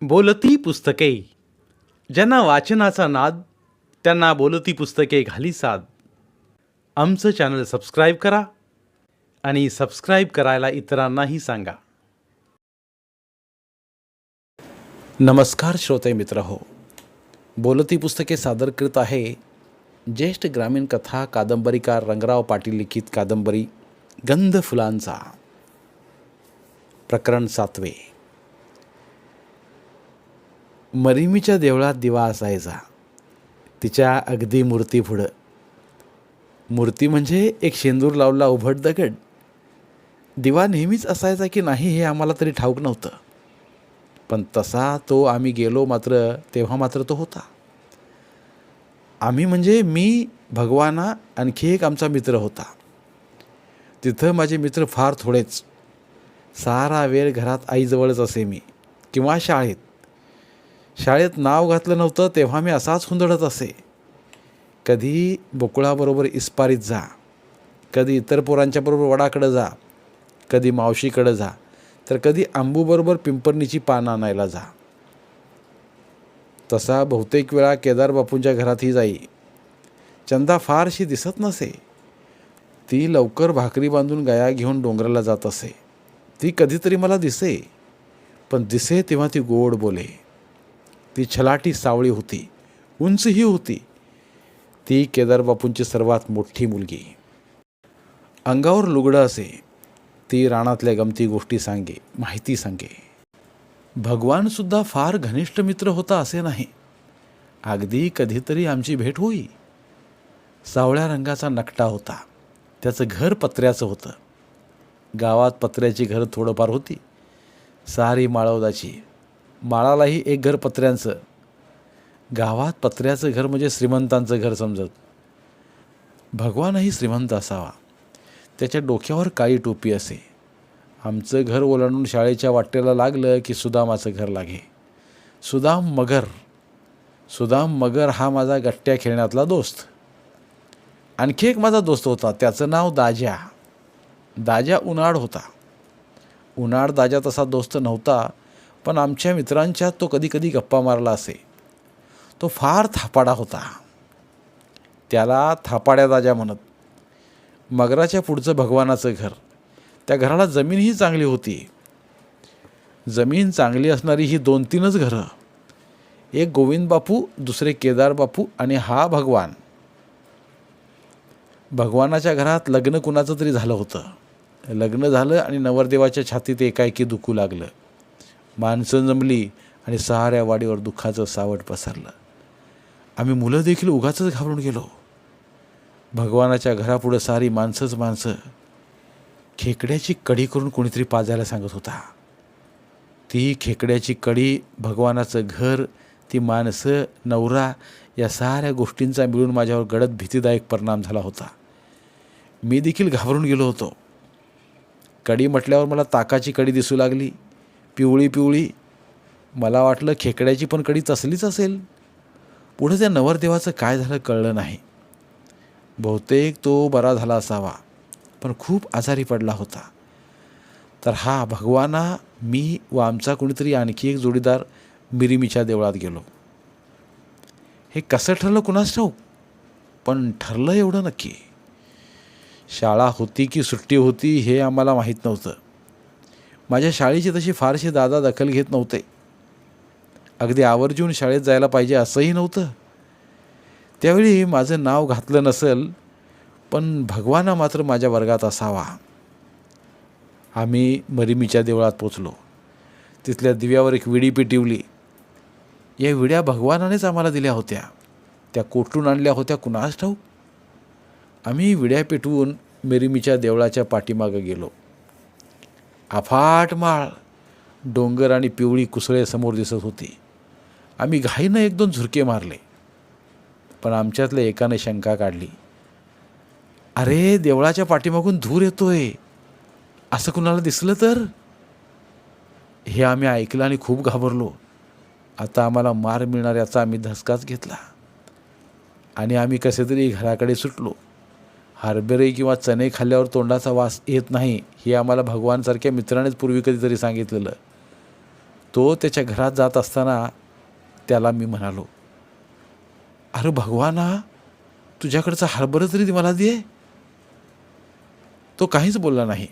बोलती पुस्तके. ज्यांना वाचनाचा नाद त्यांना बोलती पुस्तके घाली साद. आमचं चॅनल सबस्क्राईब करा आणि सबस्क्राईब करायला इतरांनाही सांगा. नमस्कार श्रोते मित्र हो, बोलती पुस्तके सादर करत आहे ज्येष्ठ ग्रामीण कथा कादंबरीकार रंगराव पाटील लिखित कादंबरी गंध फुलांचा. प्रकरण 7. मरिमीच्या देवळात दिवा असायचा, तिच्या अगदी मूर्तीपुढं. मूर्ती म्हणजे एक शेंदूर लावला उभट दगड. दिवा नेहमीच असायचा की नाही हे आम्हाला तरी ठाऊक नव्हतं, पण तसा तो आम्ही गेलो तेव्हा मात्र तो होता. आम्ही म्हणजे मी, भगवाना, आणखी एक आमचा मित्र होता. तिथं माझे मित्र फार थोडेच. सारा वेळ घरात आईजवळच असे मी, किंवा शाळेत. शाळेत नाव घातलं नव्हतं तेव्हा मी असाच हुंदडत असे. कधी बोकुळाबरोबर इस्पारीत जा, कधी इतर पोरांच्याबरोबर वडाकडं जा, कधी मावशीकडं जा, तर कधी आंबूबरोबर पिंपरणीची पानं आणायला जा. तसा बहुतेक वेळा केदार बापूंच्या घरातही जाई. चंदा फारशी दिसत नसे. ती लवकर भाकरी बांधून गाया घेऊन डोंगराला जात असे. ती कधीतरी मला दिसे, पण दिसे तेव्हा ती गोड बोले. ती छलाटी सावळी होती, उंचही होती. ती केदारबापूंची सर्वात मोठी मुलगी. अंगावर लुगडं असे. ती रानातल्या गमती गोष्टी सांगे, माहिती सांगे. भगवानसुद्धा फार घनिष्ठ मित्र होता असे नाही. अगदी कधीतरी आमची भेट होई. सावळ्या रंगाचा नकटा होता. त्याचं घर पत्र्याचं होतं. गावात पत्र्याची घरं थोडंफार होती, सारी माळवदाची. माळालाही एक घर पत्र्यांचं. गावात पत्र्याचं घर म्हणजे श्रीमंतांचं घर समजत. भगवानही श्रीमंत असावा. त्याच्या डोक्यावर काळी टोपी असे. आमचं घर ओलांडून शाळेच्या वाटेला लागलं की सुदामाचं घर लागे. सुदाम मगर हा माझा गट्ट्या खेळण्यातला दोस्त. आणखी एक माझा दोस्त होता, त्याचं नाव दाजा उन्हाळ होता. उन्हाळ दाजा तसा दोस्त नव्हता, पण आमच्या मित्रांच्यात तो कधी कधी गप्पा मारला असे. तो फार थापाडा होता. त्याला थापाड्या दाजा म्हणत. मगराच्या पुढचं भगवानाचं घर. त्या घराला जमीनही चांगली होती. जमीन चांगली असणारी ही 2-3च घरं. एक गोविंद बापू, दुसरे केदार बापू आणि हा भगवान. भगवानाच्या घरात लग्न कुणाचं तरी झालं होतं. लग्न झालं आणि नवरदेवाच्या छातीत एकाएकी दुखू लागलं. माणसं जमली आणि साऱ्या वाडीवर दुःखाचं सावट पसरलं. आम्ही मुलं देखील उगाचच घाबरून गेलो. भगवानाच्या घरापुढं सारी माणसं. खेकड्याची कडी करून कोणीतरी पाजायला सांगत होता. ती खेकड्याची कडी, भगवानाचं घर, ती माणसं, नवरा, या साऱ्या गोष्टींचा मिळून माझ्यावर गडद भीतीदायक परिणाम झाला होता. मी देखील घाबरून गेलो होतो. कडी म्हटल्यावर मला ताकाची कडी दिसू लागली, पिवळी. मला वाटलं खेकड्याची पण कडी तसलीच असेल. पुढं त्या नवरदेवाचं काय झालं कळलं नाही. बहुतेक तो बरा झाला असावा, पण खूप आजारी पडला होता. तर हा भगवाना, मी व आमचा कोणीतरी आणखी एक जोडीदार मिरिमीच्या देवळात गेलो. हे कसं ठरलं कुणास ठाऊक, पण ठरलं एवढं नक्की. शाळा होती की सुट्टी होती हे आम्हाला माहीत नव्हतं. माझ्या शाळेची तशी फारशी दादा दखल घेत नव्हते. अगदी आवर्जून शाळेत जायला पाहिजे असंही नव्हतं. त्यावेळी माझं नाव घातलं नसेल, पण भगवाना मात्र माझ्या वर्गात असावा. आम्ही मरिमीच्या देवळात पोचलो. तिथल्या दिव्यावर एक विडी पेटवली. या विड्या भगवानानेच आम्हाला दिल्या होत्या. त्या कोठून आणल्या होत्या कुणास ठाऊक. आम्ही विड्या पेटवून मरिमीच्या देवळाच्या पाठीमागं गेलो. अफाट माळ, डोंगर आणि पिवळी कुसळे समोर दिसत होती. आम्ही घाईनं 1-2 झुरके मारले, पण आमच्यातल्या एकाने शंका काढली. अरे, देवळाच्या पाठीमागून धूर येतोय, असं कुणाला दिसलं तर? हे आम्ही ऐकलं आणि खूप घाबरलो. आता आम्हाला मार मिळणार याचा आम्ही धसकाच घेतला आणि आम्ही कसे तरी घराकडे सुटलो. हरभरे किंवा चणे खाल्ल्यावर तोंडाचा वास येत नाही हे आम्हाला भगवानसारख्या मित्रानेच पूर्वी कधीतरी सांगितलेलं. तो त्याच्या घरात जात असताना त्याला मी म्हणालो, अरे भगवाना, तुझ्याकडचा हरभरा तरी मला दे. तो काहीच बोलला नाही.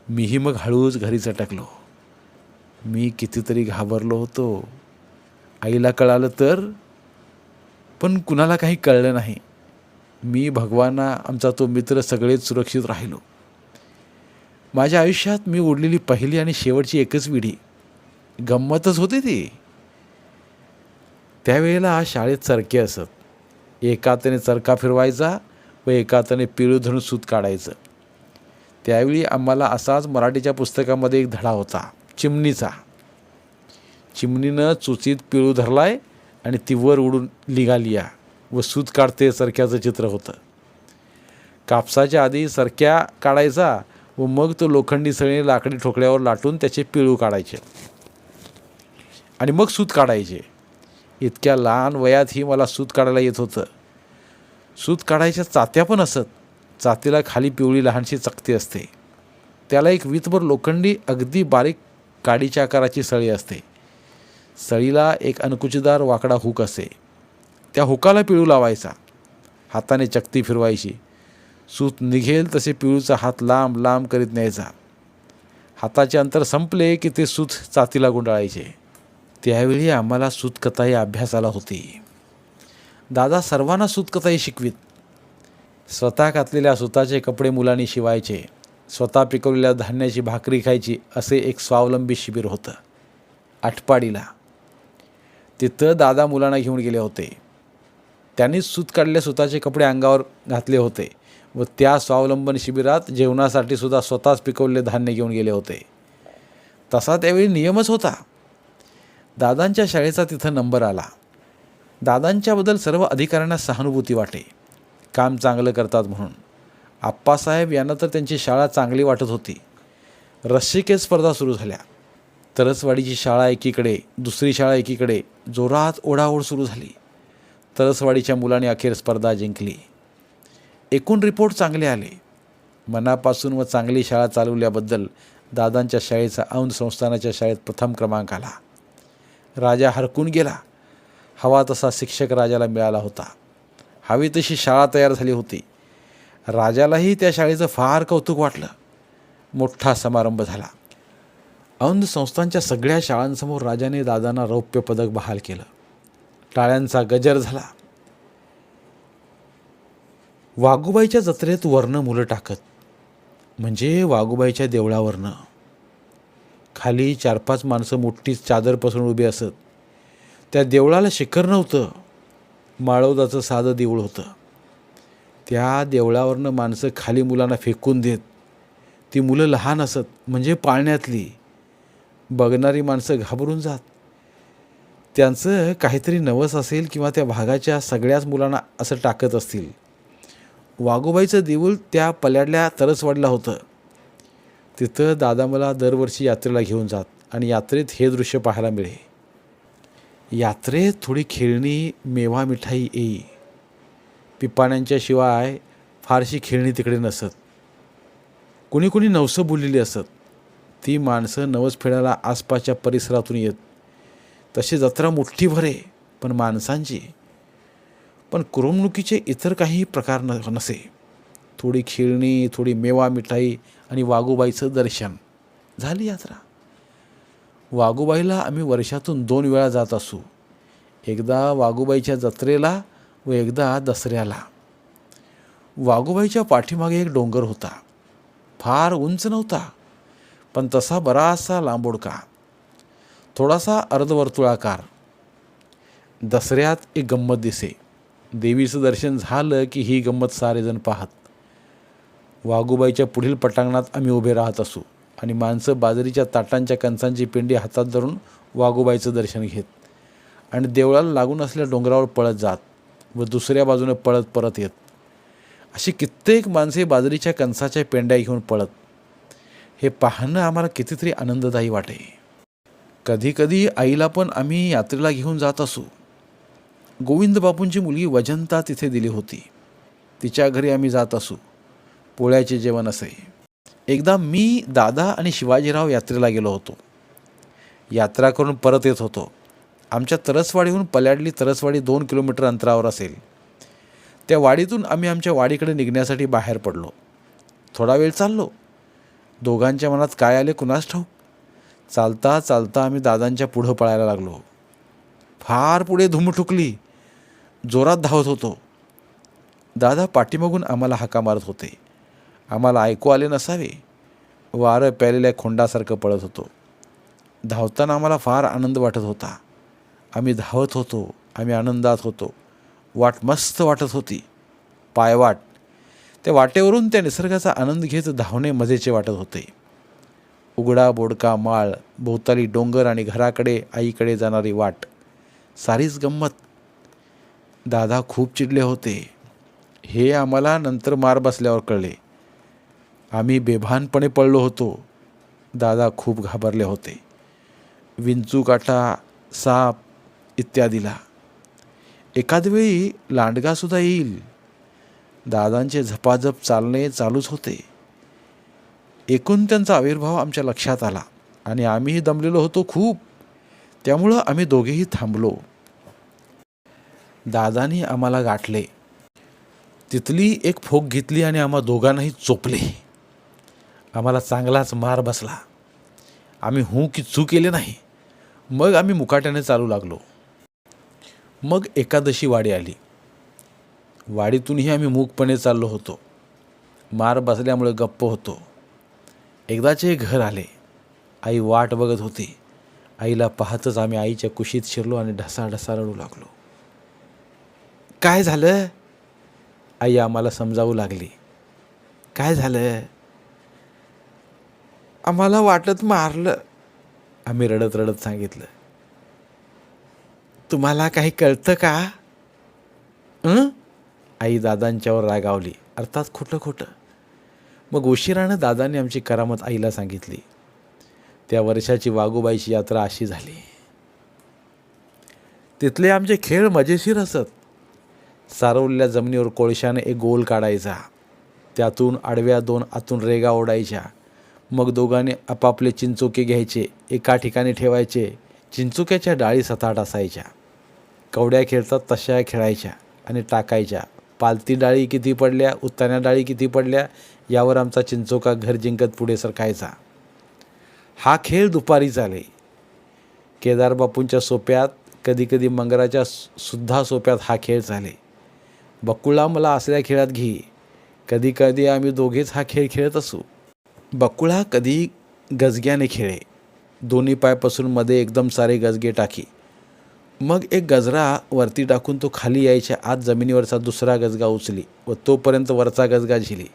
मीही मग हळूच घरी चटकलो. मी कितीतरी घाबरलो होतो. आईला कळालं तर, पण कुणाला काही कळलं नाही. मी, भगवाना, आमचा तो मित्र सगळेच सुरक्षित राहिलो. माझ्या आयुष्यात मी उडलेली पहिली आणि शेवटची एकच विडी. गंमतच होती ती. त्यावेळेला शाळेत चरके असत. एका हाताने चरखा फिरवायचा व एका हाताने पिळू धरून सूत काढायचं. त्यावेळी आम्हाला असाच मराठीच्या पुस्तकामध्ये एक धडा होता, चिमणीचा. चिमणीनं चुचीत पिळू धरलाय आणि ती वर उडून निघाली व सूत काढते चरख्याचं चित्र होतं. कापसाच्या आधी चरख्या काढायचा व मग तो लोखंडी सळीने लाकडी ठोकळ्यावर लाटून त्याचे पिळू काढायचे आणि मग सूत काढायचे. इतक्या लहान वयातही मला सूत काढायला येत होतं. सूत काढायच्या चात्या पण असत. चातीला खाली पिवळी लहानशी चकती असते. त्याला एक वीतभर लोखंडी अगदी बारीक काडीच्या आकाराची सळी असते. सळीला एक अणकुचीदार वाकडा हुक असे. त्या हुकाला पिळू लावायचा. हाताने चकती फिरवायची. सूत निघेल तसे पिळूचा हात लांब लांब करीत न्यायचा. हाताचे अंतर संपले की ते सूत चातीला गुंडाळायचे. त्यावेळी आम्हाला सूतकताई अभ्यासाला होती. दादा सर्वांना सूतकताई शिकवीत. स्वतः घातलेल्या सुताचे कपडे मुलांनी शिवायचे. स्वतः पिकवलेल्या धान्याची भाकरी खायची. असे एक स्वावलंबी शिबिर होतं आटपाडीला. तिथं दादा मुलांना घेऊन गेले होते. त्यांनीच सूत काढलेल्या सुताचे कपडे अंगावर घातले होते व त्या स्वावलंबन शिबिरात जेवणासाठी सुद्धा स्वतःच पिकवलेले धान्य घेऊन गेले होते. तसा त्यावेळी नियमच होता. दादांच्या शाळेचा तिथं नंबर आला. दादांच्याबद्दल सर्व अधिकाऱ्यांना सहानुभूती वाटे. काम चांगलं करतात म्हणून. आप्पासाहेब यांना तर त्यांची शाळा चांगली वाटत होती. रस्सीखेच स्पर्धा सुरू झाल्या. तरसवाडीची शाळा एकीकडे, दुसरी शाळा एकीकडे. जोरात ओढाओढ सुरू झाली. तरसवाडीच्या मुलांनी अखेर स्पर्धा जिंकली. एकूण रिपोर्ट चांगले आले. मनापासून व चांगली शाळा चालवल्याबद्दल दादांच्या शाळेचा औंध संस्थानाच्या शाळेत प्रथम क्रमांक आला. राजा हरकून गेला. हवा तसा शिक्षक राजाला मिळाला होता. हवी तशी शाळा तयार झाली होती. राजालाही त्या शाळेचं फार कौतुक वाटलं. मोठा समारंभ झाला. औंध संस्थानच्या सगळ्या शाळांसमोर राजाने दादांना रौप्य पदक बहाल केलं. टाळ्यांचा गजर झाला. वाघूबाईच्या जत्रेत वरनं मुलं टाकत, म्हणजे वाघूबाईच्या देवळावरनं. खाली 4-5 माणसं मोठी चादर पसरून उभी असत. त्या देवळाला शिखर नव्हतं. माळवदाचं साधं देऊळ होतं. त्या देवळावरनं माणसं खाली मुलांना फेकून देत. ती मुलं लहान असत, म्हणजे पाळण्यातली. बघणारी माणसं घाबरून जात. त्यांचं काहीतरी नवस असेल किंवा त्या भागाच्या सगळ्याच मुलांना असं टाकत असतील. वाघोबाईचं देऊळ त्या पल्याडल्या तरसवाडीला होतं. तिथं दादा मला दरवर्षी यात्रेला घेऊन जात आणि यात्रेत हे दृश्य पाहायला मिळे. यात्रेत थोडी खेळणी, मेवा, मिठाई येई. पिपाण्यांच्या शिवाय फारशी खेळणी तिकडे नसत. कुणी कुणी नवसं बोललेली असत. ती माणसं नवस फेडायला आसपासच्या परिसरातून येत. तशी जत्रा मोठी भरे, पण माणसांची. पण करमणुकीचे इतर काही प्रकार नसे. थोडी खेळणी, थोडी मेवा, मिठाई आणि वाघूबाईचं दर्शन. झाली यात्रा. वाघूबाईला आम्ही वर्षातून 2 वेळा जात असू. एकदा वाघूबाईच्या जत्रेला व एकदा दसऱ्याला. वाघूबाईच्या पाठीमागे एक डोंगर होता. फार उंच नव्हता, पण तसा बराचसा लांबोडका, थोडासा अर्धवर्तुळाकार. दसऱ्यात एक गंमत दिसे. देवीचं दर्शन झालं की ही गंमत सारेजण पाहत. वाघूबाईच्या पुढील पटांगणात आम्ही उभे राहत असू आणि माणसं बाजरीच्या ताटांच्या कंचांची पिंडी हातात धरून वाघूबाईचं दर्शन घेत आणि देवळाला लागून असलेल्या डोंगरावर पळत जात व दुसऱ्या बाजूने पळत परत येत. अशी कित्येक माणसे बाजरीच्या कंसाच्या पेंड्या घेऊन पळत. हे पाहणं आम्हाला कितीतरी आनंददायी वाटे. कधीकधी आईला पण आम्ही यात्रेला घेऊन जात असू. गोविंद बापूंची मुलगी वजंता तिथे दिली होती. तिच्या घरी आम्ही जात असू. पोळ्याचे जेवण असे. एकदा मी, दादा आणि शिवाजीराव यात्रेला गेलो होतो. यात्रा करून परत येत होतो. आमच्या तरसवाडीहून पल्याडली तरसवाडी 2 किलोमीटर अंतरावर असेल. त्या वाडीतून आम्ही आमच्या वाडीकडे निघण्यासाठी बाहेर पडलो. थोडा वेळ चाललो. दोघांच्या मनात काय आले कुणास ठाऊक. चालता चालता आम्ही दादांच्या पुढं पळायला लागलो. फार पुढे धूम ठुकली. जोरात धावत होतो. दादा पाठीमागून आम्हाला हाका मारत होते. आम्हाला ऐकू आले नसावे. वारं प्यालेल्या खोंडासारखं पळत होतो. धावताना आम्हाला फार आनंद वाटत होता. आम्ही धावत होतो. आम्ही आनंदात होतो. वाट मस्त वाटत होती. पायवाट. त्या वाटेवरून त्या निसर्गाचा आनंद घेत धावणे मजेचे वाटत होते. उघडा बोडका माळ, भोवताली डोंगर आणि घराकडे आईकडे जाणारी वाट, सारीच गंमत. दादा खूप चिडले होते. हे आम्हाला नंतर मार बसल्यावर कळले. आम्ही बेभानपणे पळलो होतो. दादा खूप घाबरले होते. विंचू काटा, साप इत्यादीला. एखाद वेळी लांडगासुद्धा येईल. दादांचे झपाझप चालणे चालूच होते. एकूण त्यांचा आविर्भाव आमच्या लक्षात आला आणि आम्हीही दमलेलो होतो खूप. त्यामुळं आम्ही दोघेही थांबलो. दादानी आम्हाला गाठले. तिथली एक फोक घेतली आणि आम्हा दोघांनाही चोपले. आम्हाला चांगलाच मार बसला. आम्ही हू की चू केले नाही. मग आम्ही मुकाट्याने चालू लागलो. मग एकादशी वाडी आली. वाडीतूनही आम्ही मूकपणे चाललो होतो. मार बसल्यामुळे गप्प होतो. एकदाचे घर आले. आई वाट बघत होती. आईला पाहतच आम्ही आईच्या कुशीत शिरलो आणि ढसाढसा रडू लागलो. काय झालं? आई आम्हाला समजावू लागली. काय झालं? आम्हाला वाटत मारलं, आम्ही रडत रडत सांगितलं. तुम्हाला काही कळतं का? आई दादांच्यावर रागावली. अर्थात खोटं खोटं. मग उशिरानं दादांनी आमची करामत आईला सांगितली. त्या वर्षाची वाघोबाईची यात्रा अशी झाली. तिथले आमचे खेळ मजेशीर असत. सारवलेल्या जमिनीवर कोळशाने एक गोल काढायचा. त्यातून आडव्या 2 आतून रेगा ओढायच्या. मग दोघांनी आपापले चिंचोके घ्यायचे, एका ठिकाणी ठेवायचे. चिंचोक्याच्या डाळी 7-8 असायच्या. कवड्या खेळतात तशा खेळायच्या आणि टाकायच्या. पालती डाळी किती पडल्या, उत्तान्या डाळी किती पडल्या यावर आमचा चिंचोका घर जिंकत पुढे सरकायचा. हा खेळ दुपारी चाले. केदारबापूंच्या सोप्यात, कधीकधी मंगराच्या सुद्धा सोप्यात हा खेळ चाले. बकुळा मला असल्या खेळात घे. कधी कधी आम्ही दोघेच हा खेळ खेळत असू. बकुळा कधी गजग्याने खेळे. दोन्ही पाय पसरून मध्ये एकदम सारे गजगे टाकी. मग एक गजरा वरती टाकून तो खाली यायच्या आत जमिनीवरचा दुसरा गजगा उचली व तोपर्यंत वरचा गजगा झिली.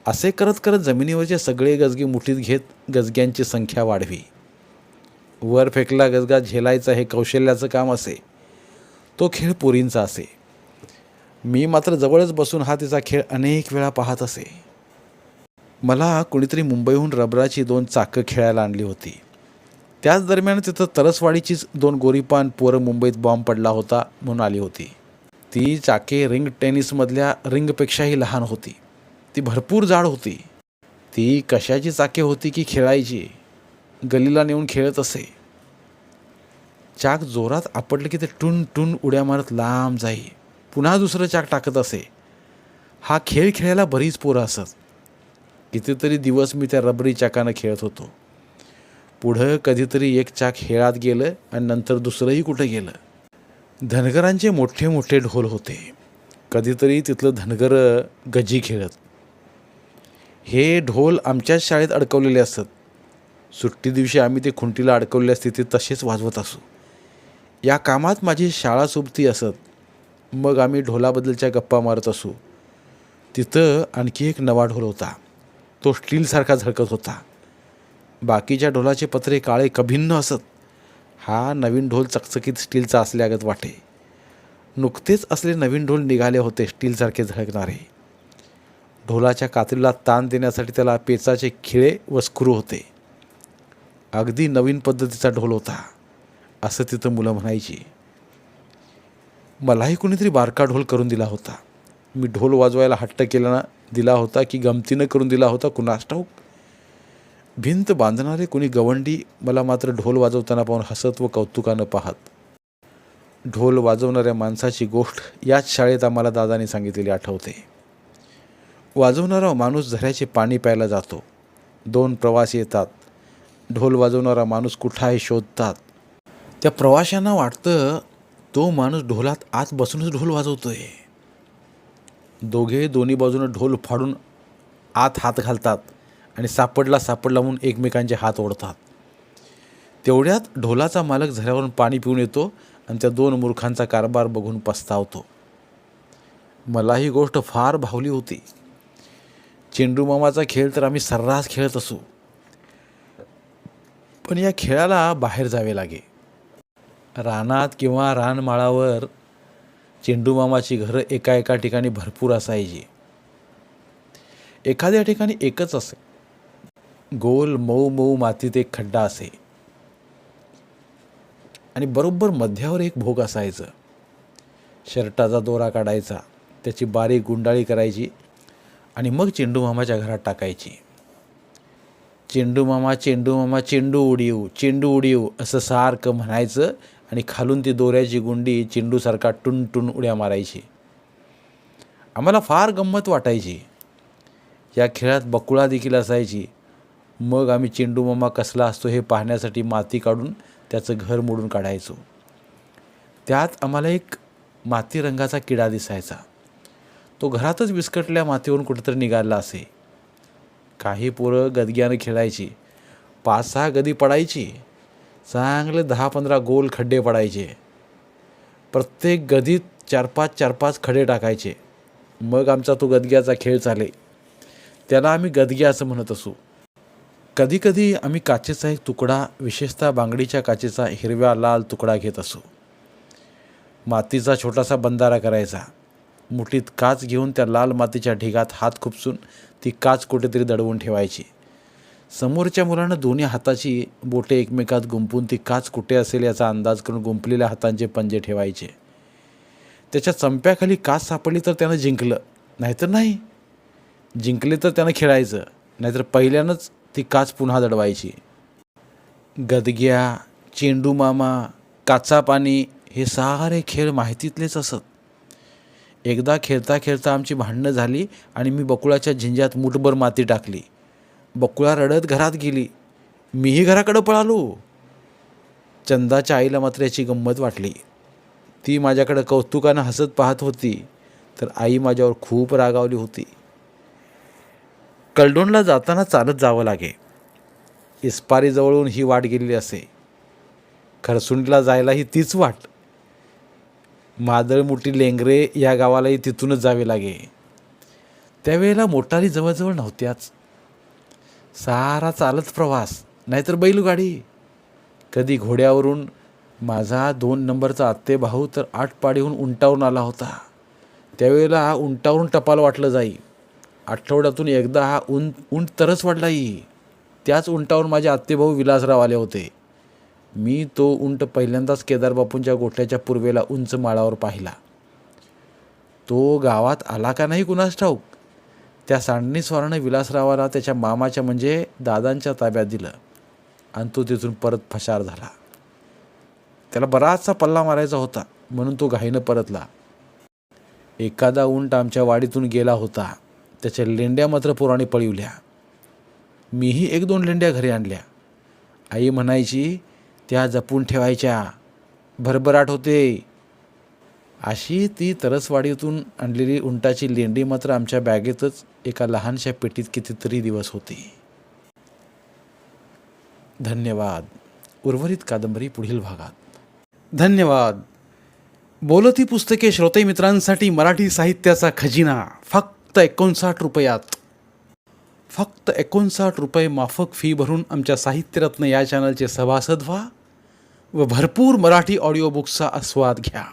असे करत करत जमिनीवरचे सगळे गजगे मुठीत घेत गजग्यांची संख्या वाढवी. वर फेकला गजगा झेलायचा हे कौशल्याचं काम असे. तो खेळ पोरींचा असे. मी मात्र जवळच बसून हा तिचा खेळ अनेक वेळा पाहत असे. मला कोणीतरी मुंबईहून रबराची 2 चाकं खेळायला आणली होती. त्याच दरम्यान तिथं तरसवाडीचीच 2 गोरीपान पोरं मुंबईत बॉम्ब पडला होता म्हणून आली होती. ती चाके रिंग टेनिसमधल्या रिंगपेक्षाही लहान होती. ती भरपूर जाड होती. ती कशाची चाके होती की खेळायची. गलीला नेऊन खेळत असे. चाक जोरात आपटलं की ते टुन टुन उड्या मारत लांब जाई. पुन्हा दुसरं चाक टाकत असे. हा खेळ खेळायला बरीच पोरं असत. कितीतरी दिवस मी त्या रबरी चाकानं खेळत होतो. पुढं कधीतरी एक चाक हेळात गेलं आणि नंतर दुसरंही कुठं गेलं. धनगरांचे मोठे मोठे ढोल होते. कधीतरी तिथलं धनगर गजी खेळत. हे ढोल आमच्याच शाळेत अडकवलेले असत. सुट्टी दिवशी आम्ही ते खुंटीला अडकवलेल्या स्थितीत तसेच वाजवत असू. या कामात माझी शाळा सोबती असत. मग आम्ही ढोलाबद्दलच्या गप्पा मारत असू. तिथं आणखी एक नवा ढोल होता. तो स्टीलसारखा झळकत होता. बाकीच्या ढोलाचे पत्रे काळे कभिन्न असत. हा नवीन ढोल चकचकीत स्टीलचा असल्यागत वाटे. नुकतेच असले नवीन ढोल निघाले होते स्टीलसारखे झळकणारे. ढोलाच्या कात्रीला ताण देण्यासाठी त्याला पेचाचे खिळे व स्क्रू होते. अगदी नवीन पद्धतीचा ढोल होता असं तिथं मुलं म्हणायची. मलाही कोणीतरी बारका ढोल करून दिला होता. मी ढोल वाजवायला हट्ट केल्यानं दिला होता की गमतीनं करून दिला होता कुणास ठाऊक. भिंत बांधणारे कोणी गवंडी मला मात्र ढोल वाजवताना पाहून हसत व कौतुकानं पाहत. ढोल वाजवणाऱ्या माणसाची गोष्ट याच शाळेत आम्हाला दादाने सांगितलेली आठवते. वाजवणारा माणूस झऱ्याचे पाणी प्यायला जातो. 2 प्रवासी येतात. ढोल वाजवणारा माणूस कुठं आहे शोधतात. त्या प्रवाशांना वाटतं तो माणूस ढोलात आत बसूनच ढोल वाजवतोय. दोघे दोन्ही बाजूनं ढोल फाडून आत हात घालतात आणि सापडला म्हणून एकमेकांचे हात ओढतात. तेवढ्यात ढोलाचा मालक झऱ्यावरून पाणी पिऊन येतो आणि त्या 2 मूर्खांचा कारभार बघून पस्तावतो. मला ही गोष्ट फार भावली होती. चेंडू मामाचा खेळ तर आम्ही सर्रास खेळत असू, पण या खेळाला बाहेर जावे लागे. रानात किंवा रानमाळावर चेंडू मामाची घरं एका ठिकाणी भरपूर असायची. एखाद्या ठिकाणी एकच असे. गोल मऊ मातीत एक खड्डा असे आणि बरोबर मध्यावर एक भोग असायचं. शर्टाचा दोरा काढायचा, त्याची बारीक गुंडाळी करायची आणि मग चेंडू मामाच्या घरात टाकायची. चेंडू मामा चेंडू उडीव असं सारखं म्हणायचं आणि खालून ती दोऱ्याची गुंडी चेंडूसारखा टुन उड्या मारायची. आम्हाला फार गंमत वाटायची. या खेळात बकुळा देखील असायची. मग आम्ही चेंडू मामा कसला असतो हे पाहण्यासाठी माती काढून त्याचं घर मोडून काढायचो. त्यात आम्हाला एक माती रंगाचा किडा दिसायचा. तो घरातच विस्कटल्या मातीवरून कुठेतरी निघाला असे. काही पोरं गदग्यानं खेळायची. 5-6 गदी पडायची. चांगले 10-15 गोल खड्डे पडायचे. प्रत्येक गदीत 4-5 खडे टाकायचे. मग आमचा तो गदग्याचा खेळ चाले. त्याला आम्ही गदग्या असं म्हणत असू. कधीकधी आम्ही काचेचा एक तुकडा, विशेषतः बांगडीच्या काचेचा हिरव्या लाल तुकडा घेत असू. मातीचा छोटासा बंधारा करायचा. मुठीत काच घेऊन त्या लाल मातीच्या ढिगात हात खुपसून ती काच कुठेतरी दडवून ठेवायची. समोरच्या मुलानं दोन्ही हाताची बोटे एकमेकात गुंफून ती काच कुठे असेल याचा अंदाज करून गुंफलेल्या हातांचे पंजे ठेवायचे. त्याच्या चंप्याखाली काच सापडली तर त्यानं जिंकलं, नाहीतर नाही. जिंकले तर त्यानं खेळायचं, नाहीतर पहिल्यानंच ती काच पुन्हा दडवायची. गदग्या, चेंडू मामा, काचा पाणी हे सारे खेळ माहितीतलेच असत. एकदा खेळता आमची भांडणं झाली आणि मी बकुळाच्या झिंज्यात मुठभर माती टाकली. बकुळा रडत घरात गेली. मीही घराकडं पळालो. चंदाच्या आईला मात्र याची गंमत वाटली. ती माझ्याकडं कौतुकानं हसत पाहत होती, तर आई माझ्यावर खूप रागावली होती. कलडोणला जाताना चालत जावं लागे. इस्पारीजवळून ही वाट गेलेली असे. खरसुंडीला जायलाही तीच वाट. मादळमुठी लेंगरे या गावालाही तिथूनच जावे लागे. त्यावेळेला मोटारी जवळजवळ नव्हत्याच. सारा चालत प्रवास, नाहीतर बैलगाडी. कधी घोड्यावरून. माझा 2 नंबरचा आत्ते भाऊ तर 8 पाडीहून उंटावरून आला होता. त्यावेळेला उंटावरून टपाल वाटलं जाई. आठवड्यातून एकदा हा उंट तरच वाढला येई. त्याच उंटावर माझे आत्तेभाऊ विलासराव आले होते. मी तो उंट पहिल्यांदाच केदारबापूंच्या गोठ्याच्या पूर्वेला उंच माळावर पाहिला. तो गावात आला का नाही कुणास ठाऊक. त्या सांडणी स्वारानं विलासरावाला त्याच्या मामाच्या म्हणजे दादांच्या ताब्यात दिलं आणि तो तिथून परत फशार झाला. त्याला बराचसा पल्ला मारायचा होता म्हणून तो घाईनं परतला. एखादा उंट आमच्या वाडीतून गेला होता. त्याच्या लेंड्या मात्र पोराने पळवल्या. मीही 1-2 लेंड्या घरी आणल्या. आई म्हणायची त्या जपून ठेवायच्या, भरभराट होते. अशी ती तरसवाडीतून आणलेली उंटाची लेंडी मात्र आमच्या बॅगेतच एका लहानशा पेटीत कितीतरी दिवस होती. धन्यवाद. उर्वरित कादंबरी पुढील भागात. धन्यवाद. बोलती पुस्तके श्रोते मित्रांसाठी मराठी साहित्याचा खजिना फक्त 59 रुपयात. फक्त 59 रुपये माफक फी भरून आमच्या साहित्यरत्न या चॅनलचे सभासद व्हा व भरपूर मराठी ऑडिओ बुक्सचा आस्वाद घ्या.